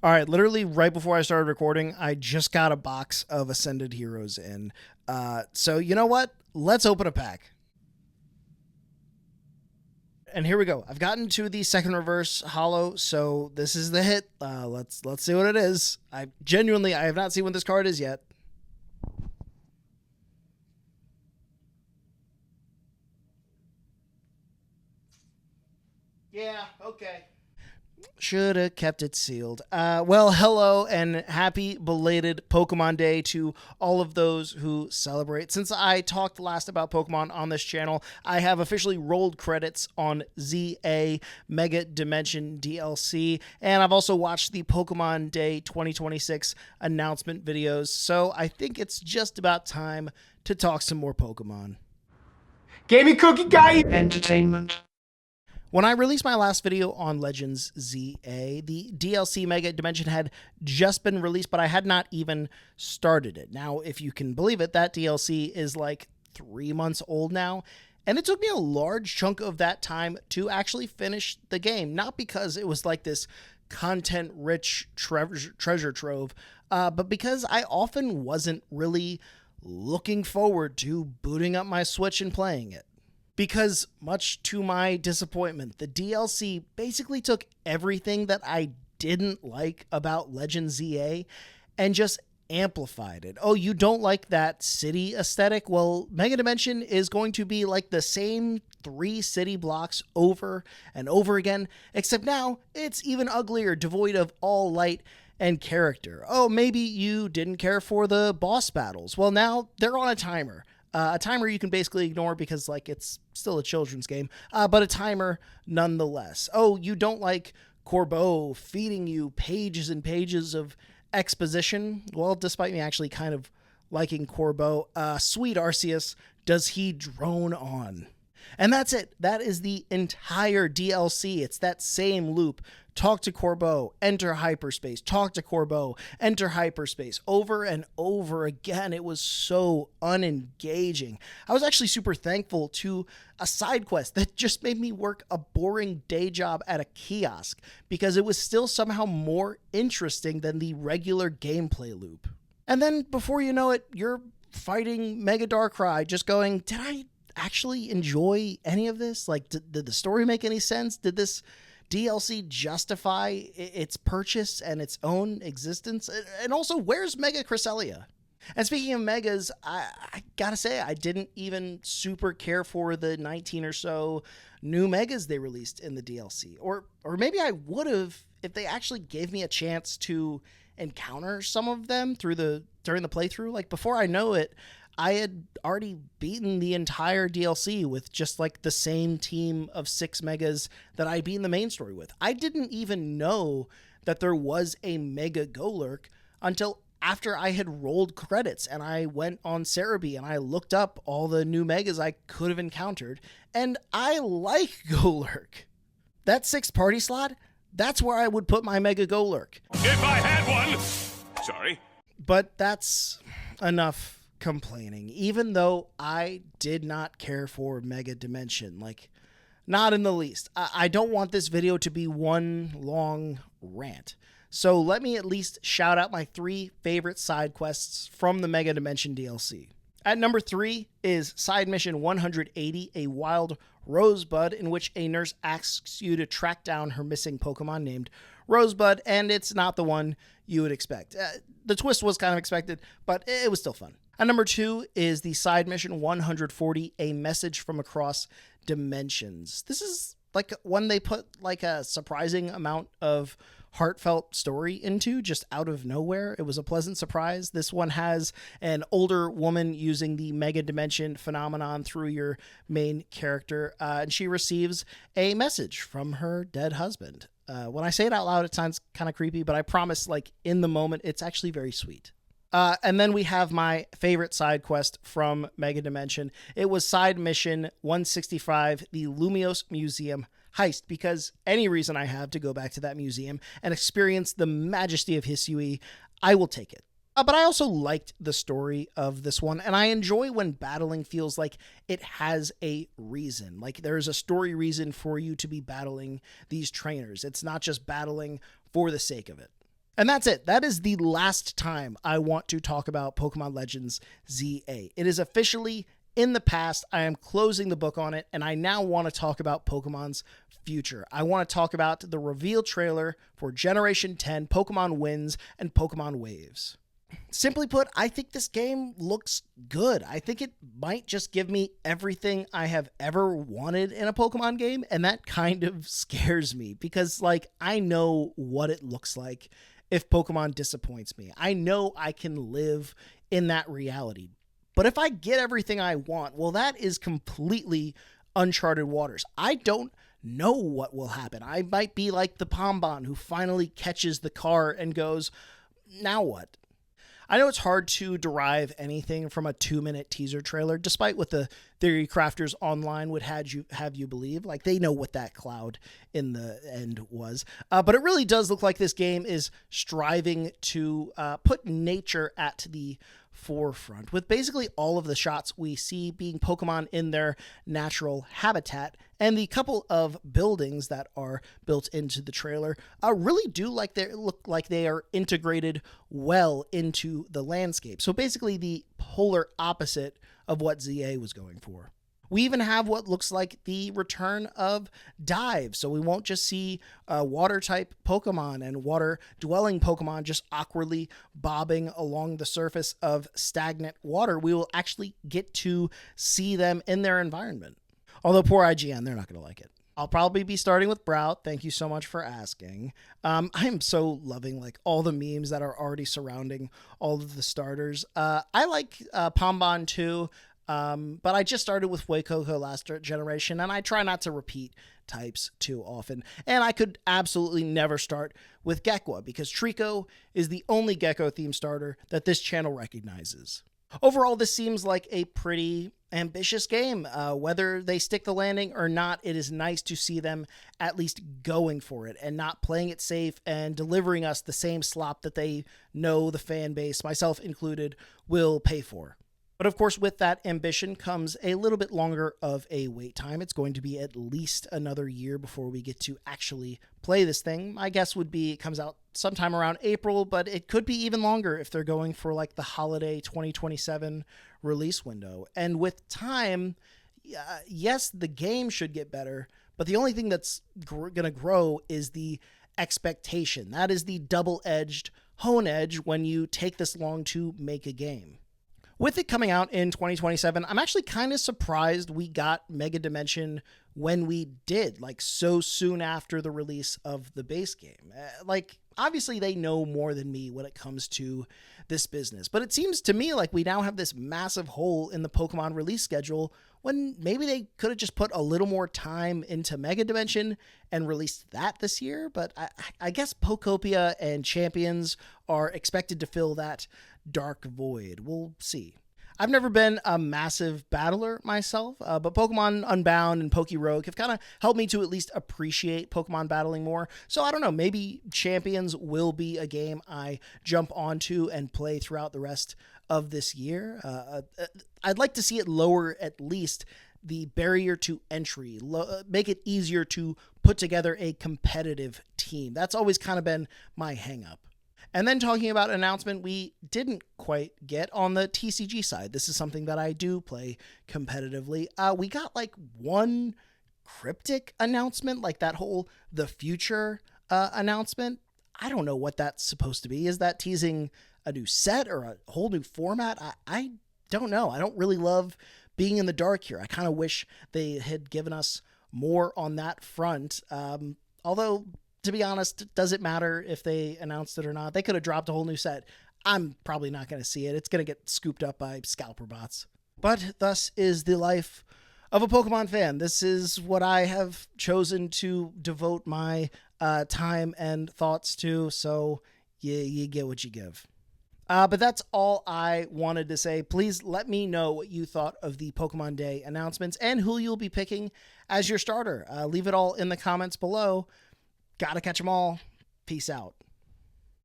All right, literally right before I started recording, I just got a box of Ascended Heroes in. So you know what? Let's open a pack. And here we go. I've gotten to the second reverse holo, so this is the hit. Let's see what it is. I have not seen what this card is yet. Yeah, okay. Should have kept it sealed. Well, hello and happy belated Pokemon Day to all of those who celebrate. Since I talked last about Pokemon on this channel, I have officially rolled credits on ZA Mega Dimension DLC, and I've also watched the Pokemon Day 2026 announcement videos, so I think it's just about time to talk some more Pokemon. Gaming Cookie Guy Entertainment. When I released my last video on Legends ZA, the DLC Mega Dimension had just been released, but I had not even started it. Now, if you can believe it, that DLC is like 3 months old now, and it took me a large chunk of that time to actually finish the game. Not because it was like this content-rich treasure trove, but because I often wasn't really looking forward to booting up my Switch and playing it. Because, much to my disappointment, the DLC basically took everything that I didn't like about Legend ZA and just amplified it. Oh, you don't like that city aesthetic? Well, Mega Dimension is going to be like the same 3 city blocks over and over again, except now it's even uglier, devoid of all light and character. Oh, maybe you didn't care for the boss battles. Well, now they're on a timer. A timer you can basically ignore because, like, it's still a children's game, but a timer nonetheless. Oh, you don't like Corbeau feeding you pages and pages of exposition? Well, despite me actually kind of liking Corbeau, sweet Arceus, does he drone on? And that's it. That is the entire DLC. It's that same loop. Talk to Corbeau, enter hyperspace, talk to Corbeau, enter hyperspace, over and over again. It was so unengaging. I was actually super thankful to a side quest that just made me work a boring day job at a kiosk because it was still somehow more interesting than the regular gameplay loop. And then before you know it, you're fighting Mega Darkrai, just going, did I actually enjoy any of this? Like, did the story make any sense? Did this DLC justify its purchase and its own existence? And also, where's Mega Cresselia? And speaking of Megas, I gotta say, I didn't even super care for the 19 or so new Megas they released in the DLC. Or maybe I would have if they actually gave me a chance to encounter some of them during the playthrough. Like, before I know it, I had already beaten the entire DLC with just like the same team of 6 Megas that I beat in the main story with. I didn't even know that there was a Mega Golurk until after I had rolled credits and I went on Cerebi and I looked up all the new Megas I could have encountered, and I like Golurk. That 6th party slot, that's where I would put my Mega Golurk. If I had one! Sorry. But that's enough complaining, even though I did not care for Mega Dimension, like, not in the least. I don't want this video to be one long rant, so let me at least shout out my 3 favorite side quests from the Mega Dimension DLC. At number 3 is Side Mission 180, a wild Rosebud, in which a nurse asks you to track down her missing Pokemon named Rosebud, and it's not the one you would expect. The twist was kind of expected, but it was still fun. And number 2 is the Side Mission 140, a message from across dimensions. This is like one they put like a surprising amount of heartfelt story into, just out of nowhere. It was a pleasant surprise. This one has an older woman using the Mega Dimension phenomenon through your main character, and she receives a message from her dead husband. When I say it out loud, it sounds kind of creepy, but I promise, like, in the moment, it's actually very sweet. And then we have my favorite side quest from Mega Dimension. It was Side Mission 165, the Lumiose Museum heist, because any reason I have to go back to that museum and experience the majesty of Hisui, I will take it. But I also liked the story of this one, and I enjoy when battling feels like it has a reason. Like, there's a story reason for you to be battling these trainers. It's not just battling for the sake of it. And that's it. That is the last time I want to talk about Pokemon Legends ZA. It is officially in the past. I am closing the book on it, and I now want to talk about Pokemon's future. I want to talk about the reveal trailer for Generation 10, Pokemon Winds, and Pokemon Waves. Simply put, I think this game looks good. I think it might just give me everything I have ever wanted in a Pokemon game, and that kind of scares me because, like, I know what it looks like if Pokemon disappoints me. I know I can live in that reality. But if I get everything I want, well, that is completely uncharted waters. I don't know what will happen. I might be like the Pombon who finally catches the car and goes, now what? I know it's hard to derive anything from a 2-minute teaser trailer, despite what the theory crafters online would have you believe. Like, they know what that cloud in the end was. But it really does look like this game is striving to put nature at the forefront, with basically all of the shots we see being Pokemon in their natural habitat, and the couple of buildings that are built into the trailer really do look like they are integrated well into the landscape. So basically the polar opposite of what ZA was going for. We even have what looks like the return of dives, so we won't just see water-type Pokemon and water-dwelling Pokemon just awkwardly bobbing along the surface of stagnant water. We will actually get to see them in their environment. Although poor IGN, they're not going to like it. I'll probably be starting with Brout. Thank you so much for asking. I am so loving like all the memes that are already surrounding all of the starters. I like Pombon too. But I just started with Fuecoco last generation, and I try not to repeat types too often. And I could absolutely never start with Gekwa, because Trico is the only Gecko-themed starter that this channel recognizes. Overall, this seems like a pretty ambitious game. Whether they stick the landing or not, it is nice to see them at least going for it and not playing it safe and delivering us the same slop that they know the fan base, myself included, will pay for. But of course, with that ambition comes a little bit longer of a wait time. It's going to be at least another year before we get to actually play this thing. My guess would be it comes out sometime around April, but it could be even longer if they're going for like the holiday 2027 release window. And with time, yes, the game should get better, but the only thing that's going to grow is the expectation. That is the double-edged hone edge when you take this long to make a game. With it coming out in 2027, I'm actually kind of surprised we got Mega Dimension when we did, like so soon after the release of the base game. Like, obviously they know more than me when it comes to this business, but it seems to me like we now have this massive hole in the Pokemon release schedule when maybe they could have just put a little more time into Mega Dimension and released that this year. But I guess Pokopia and Champions are expected to fill that dark void. We'll see. I've never been a massive battler myself, but Pokemon Unbound and Pokerogue have kind of helped me to at least appreciate Pokemon battling more. So I don't know, maybe Champions will be a game I jump onto and play throughout the rest of this year. I'd like to see it lower at least the barrier to entry, make it easier to put together a competitive team. That's always kind of been my hang up. And then talking about an announcement we didn't quite get on the TCG side. This is something that I do play competitively. We got like one cryptic announcement, like that whole The Future announcement. I don't know what that's supposed to be. Is that teasing a new set or a whole new format? I don't know. I don't really love being in the dark here. I kind of wish they had given us more on that front. Although, to be honest, does it matter if they announced it or not? They could have dropped a whole new set. I'm probably not going to see it. It's going to get scooped up by scalper bots. But thus is the life of a Pokemon fan. This is what I have chosen to devote my time and thoughts to. So you get what you give. But that's all I wanted to say. Please let me know what you thought of the Pokemon Day announcements and who you'll be picking as your starter. Leave it all in the comments below. Gotta catch them all. Peace out.